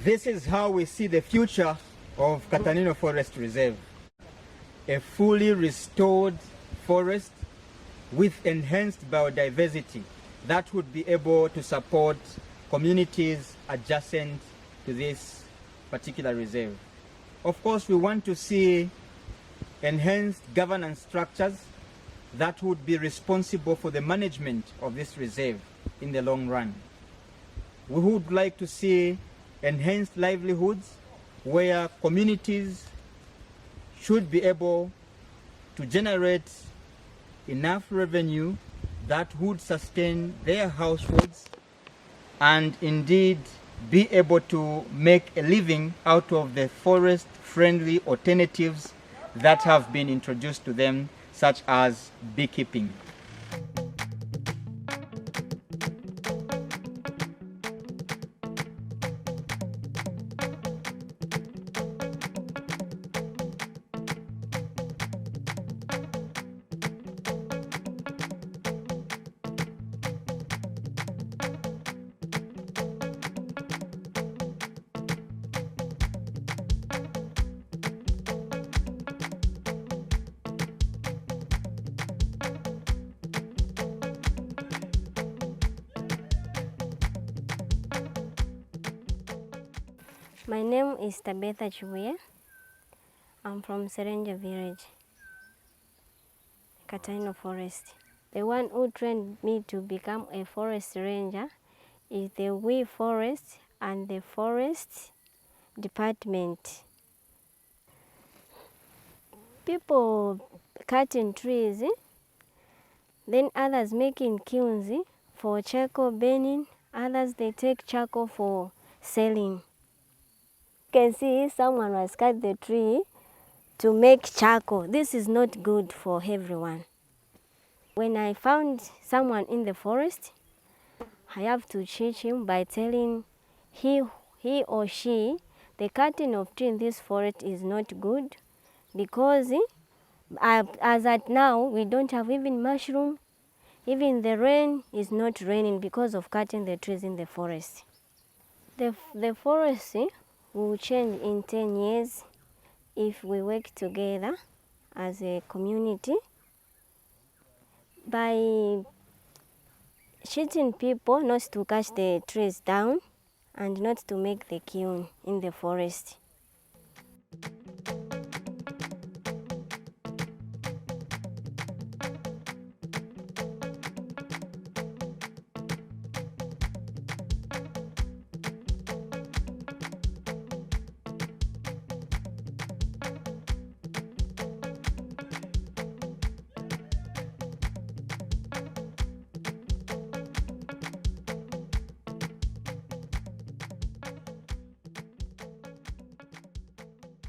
This is how we see the future of Katanino Forest Reserve. A fully restored forest with enhanced biodiversity that would be able to support communities adjacent to this particular reserve. Of course, we want to see enhanced governance structures that would be responsible for the management of this reserve in the long run. We would like to see enhanced livelihoods where communities should be able to generate enough revenue that would sustain their households and indeed be able to make a living out of the forest-friendly alternatives that have been introduced to them, such as beekeeping. My name is Tabetha Chibuye. I'm from Serenja village, Katanino Forest. The one who trained me to become a forest ranger is the WeForest and the forest department. People cutting trees, then others making kilns for charcoal burning, others they take charcoal for selling. You can see someone has cut the tree to make charcoal. This is not good for everyone. When I found someone in the forest, I have to teach him by telling he or she the cutting of tree in this forest is not good because as at now we don't have even mushroom. Even the rain is not raining because of cutting the trees in the forest. The forest will change in 10 years if we work together as a community by teaching people not to cut the trees down and not to make the kiln in the forest.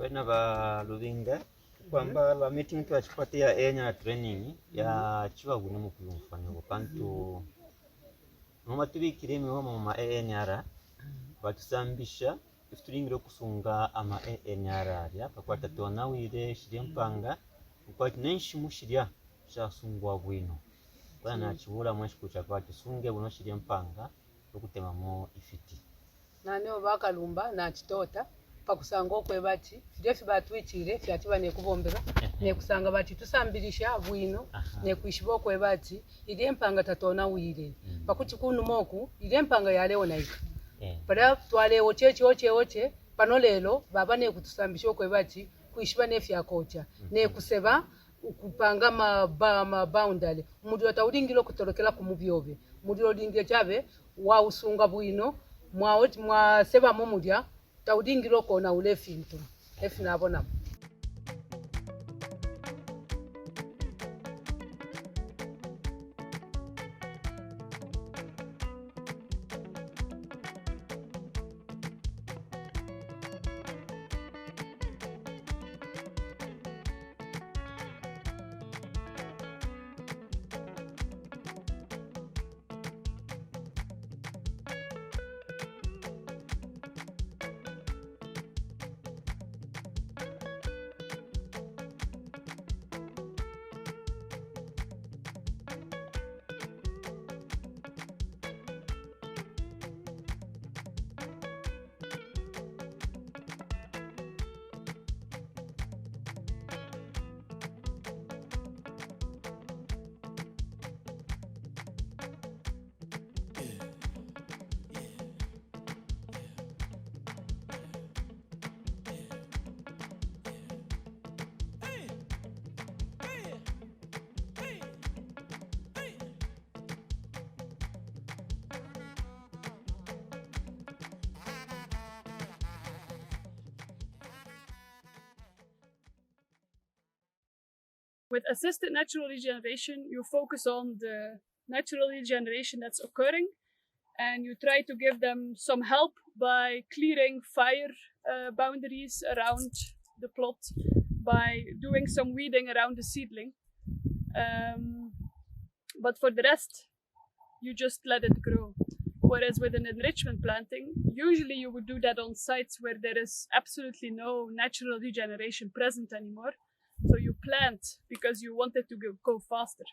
Kwena ba Lubinga kwamba la meeting tuachipatia enya training ya chiwa gune mukuyumfanya bukantu mama tubikireme wa mama ENR batusambisha ifituringiro kusunga ama ENR ya pakwata tona wire shirempanga ukwati nenshi mushirya shasungwa bwino bana chibura mweshi kucha kwati sunge buno shirempanga okutemamo ifiti nane bakalumba na chitota pakusanga okwe bati fyefi batwikire fyatiba ne kubombera ne kusanga bati tusambirisha bwino ne kwishiba okwe bati ile mpanga tatona wire pakuti kunu moku ile mpanga ya leo naika para twale oche pano lelo baba ne kutusambisha okwe bati kwishiba ne fyakocha ne kuseba ukupanga ma boundary mudi watawulingiro kutorokela kumubyobe mudi odinge chabe wa usunga bwino mwa seba momudya tawudingiro kona ule fintu efina abona. With assisted natural regeneration, you focus on the natural regeneration that's occurring, and you try to give them some help by clearing fire boundaries around the plot, by doing some weeding around the seedling. But for the rest, you just let it grow. Whereas with an enrichment planting, usually you would do that on sites where there is absolutely no natural regeneration present anymore. So you plant because you want it to go faster.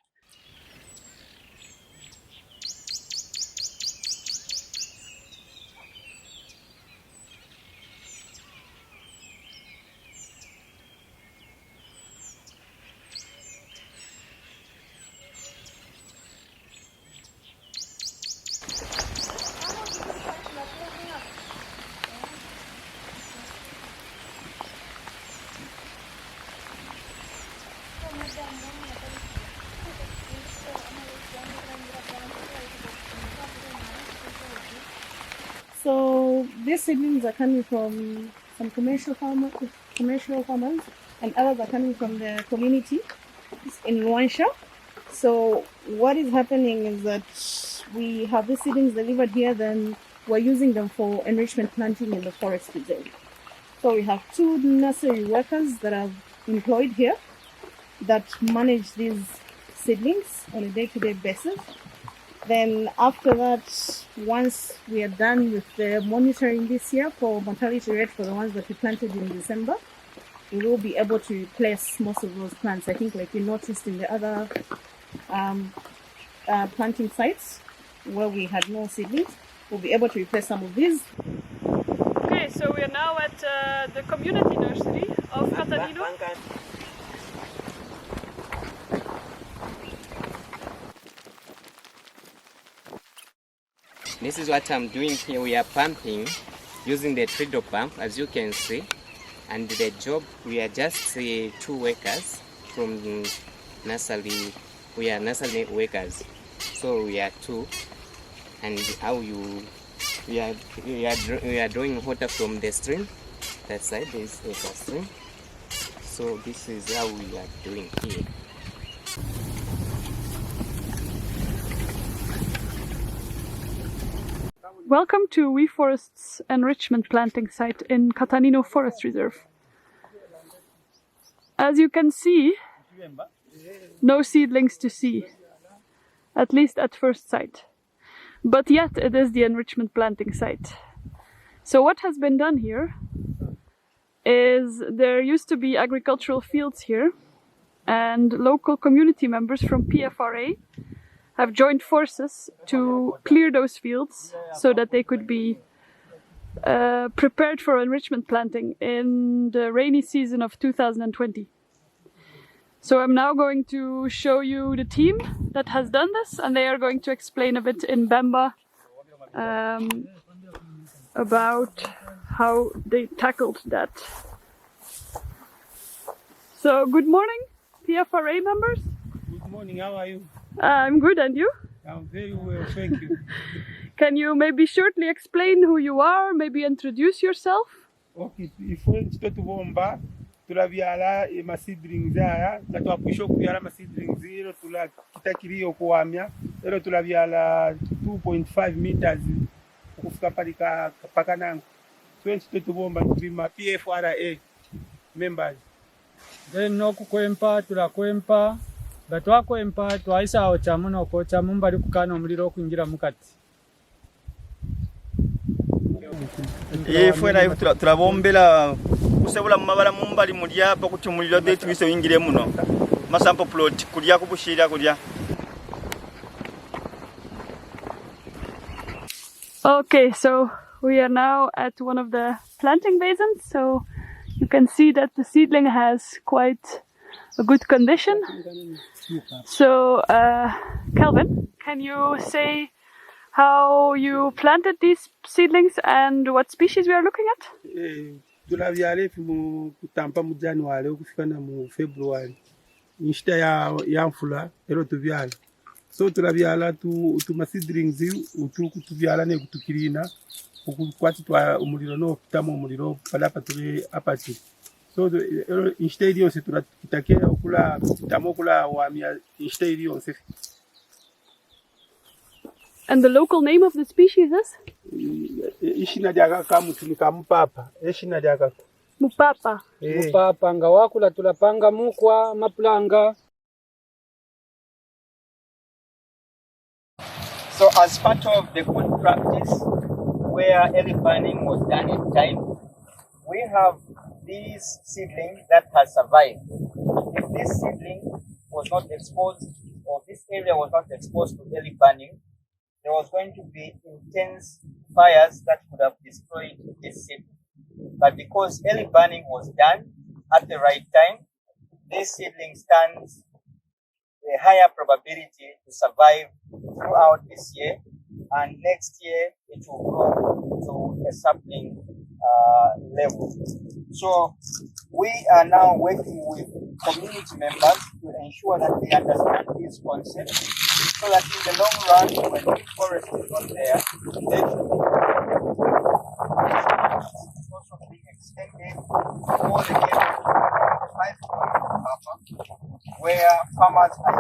So these seedlings are coming from some commercial farmers, and others are coming from the community in Luansha. So what is happening is that we have these seedlings delivered here, then we're using them for enrichment planting in the forest reserve. So we have 2 nursery workers that are employed here that manage these seedlings on a day-to-day basis. Then after that, once we are done with the monitoring this year for mortality rate for the ones that we planted in December, we will be able to replace most of those plants. I think like we noticed in the other planting sites where we had no seedlings, we'll be able to replace some of these. Okay, so we are now at the community nursery of Katanino. This is what I'm doing here. We are pumping using the treadle pump, as you can see. And the job, we are just 2 workers from the nursery. We are nursery workers, so we are 2. And how we are drawing water from the stream. That side is a stream. So this is how we are doing here. Welcome to WeForest's enrichment planting site in Katanino Forest Reserve. As you can see, no seedlings to see, at least at first sight. But yet it is the enrichment planting site. So what has been done here is there used to be agricultural fields here, and local community members from PFRA have joined forces to clear those fields so that they could be prepared for enrichment planting in the rainy season of 2020. So I'm now going to show you the team that has done this, and they are going to explain a bit in Bemba about how they tackled that. So good morning, PFRA members. Good morning, how are you? I'm good, and you? I'm very well, thank you. Can you maybe shortly explain who you are, maybe introduce yourself? Okay, ifwe tubomba tulabyala Sybryn aya tatwakwisha okubyala Sybryn ero tukitakiriyo okuwamya ero tulabyala 2.5 meters okufika paka nango so tubomba tubima PFRA members. Then nokukwempa tulakwempa batwakwempa twaisawo kyamu n'okwokyamu mbali kukana omuliro okwingira mukati. Ifwe nayo tulabombera kusebula mumabala mumbali mulyapa kuti omuliro detwise oyingire muno masampo plot kulya kubushira kulya. Okay, so we are now at one of the planting basins, so you can see that the seedling has quite a good condition. So, Calvin, can you say how you planted these seedlings and what species we are looking at? Tulabyala mu kutampa mu January okufika na mu February inshita ya mfula ero tubyala. So tulabyala tu Sybryn tubyala ne kutukirina okukwati twa umuliro no kutama umuliro palapa tuli apati. So instead yonse tutakia okula tamo okula wamia instead yonse. And the local name of the species is? Ishina lyaka kamutunika mupapa. Ishina lyaka. Mupapa. Mupapa nga wakula tulapanga mukwa maplanga. So as part of the good practice where early burning was done in time, we have this seedling that has survived. If this seedling was not exposed, or this area was not exposed to early burning, there was going to be intense fires that could have destroyed this seedling. But because early burning was done at the right time, this seedling stands a higher probability to survive throughout this year, and next year it will grow to a sapling level. So we are now working with community members to ensure that they understand these concepts, so that in the long run, when WeForest is not there, they should also be extended all the way to the 5 kilometer buffer, where farmers are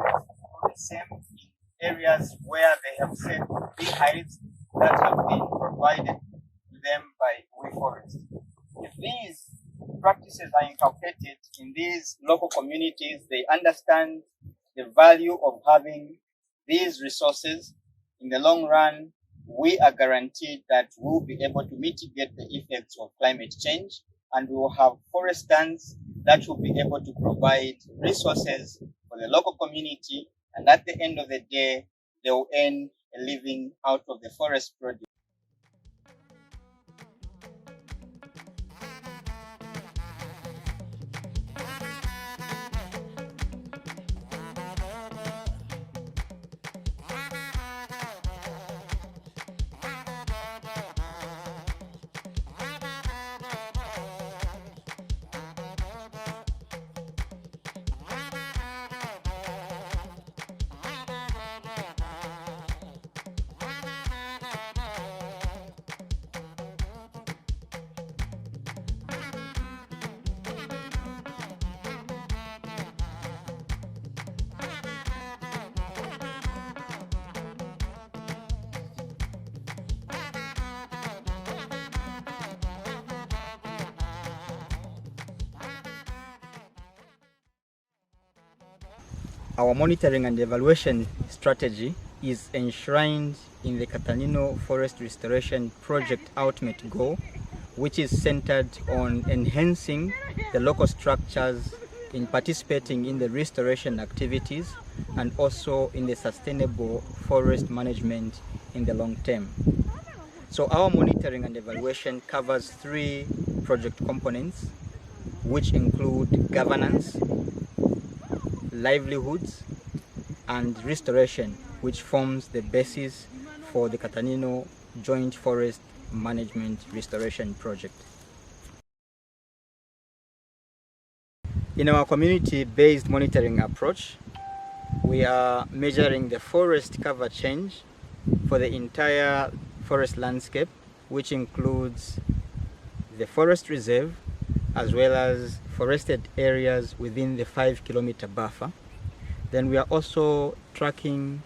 able to do the same areas where they have set big hives that have been provided to them by WeForest. If these practices are inculcated in these local communities, they understand the value of having these resources. In the long run, we are guaranteed that we'll be able to mitigate the effects of climate change, and we will have forest stands that will be able to provide resources for the local community, and at the end of the day, they will earn a living out of the forest produce. Our monitoring and evaluation strategy is enshrined in the Katanino Forest Restoration Project ultimate goal, which is centered on enhancing the local structures in participating in the restoration activities and also in the sustainable forest management in the long term. So our monitoring and evaluation covers 3 project components, which include governance, livelihoods, and restoration, which forms the basis for the Katanino Joint Forest Management Restoration Project. In our community-based monitoring approach, we are measuring the forest cover change for the entire forest landscape, which includes the forest reserve as well as forested areas within the 5-kilometer buffer. Then we are also tracking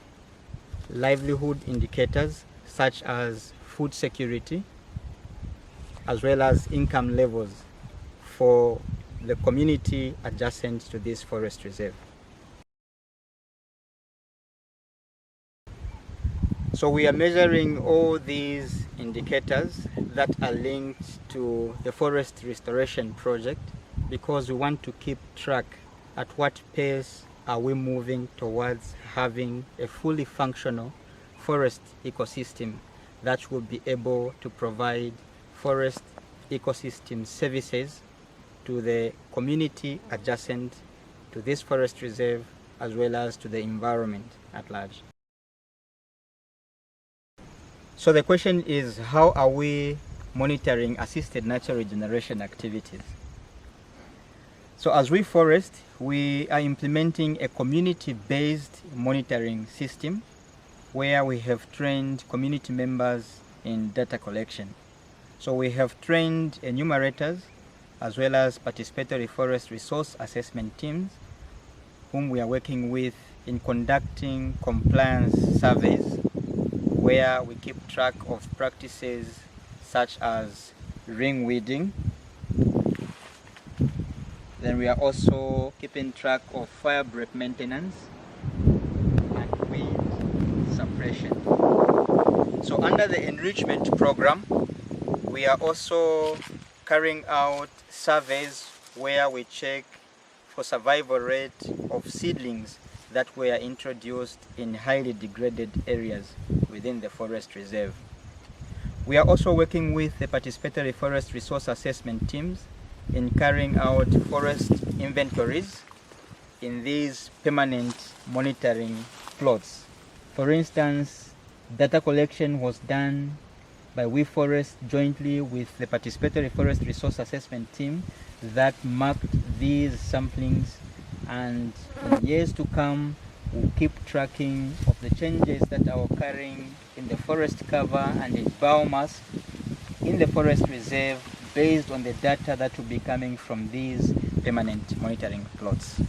livelihood indicators such as food security as well as income levels for the community adjacent to this forest reserve. So we are measuring all these indicators that are linked to the forest restoration project because we want to keep track at what pace are we moving towards having a fully functional forest ecosystem that will be able to provide forest ecosystem services to the community adjacent to this forest reserve as well as to the environment at large. So the question is, how are we monitoring assisted natural regeneration activities? So as WeForest, we are implementing a community-based monitoring system where we have trained community members in data collection. So we have trained enumerators as well as participatory forest resource assessment teams, whom we are working with in conducting compliance surveys, where we keep track of practices such as ring weeding. Then we are also keeping track of fire break maintenance and weed suppression. So under the enrichment program, we are also carrying out surveys where we check for survival rate of seedlings that were introduced in highly degraded areas within the forest reserve. We are also working with the participatory forest resource assessment teams in carrying out forest inventories in these permanent monitoring plots. For instance, data collection was done by WeForest jointly with the participatory forest resource assessment team that mapped these samplings, and in years to come we'll keep tracking of the changes that are occurring in the forest cover and in biomass in the forest reserve based on the data that will be coming from these permanent monitoring plots.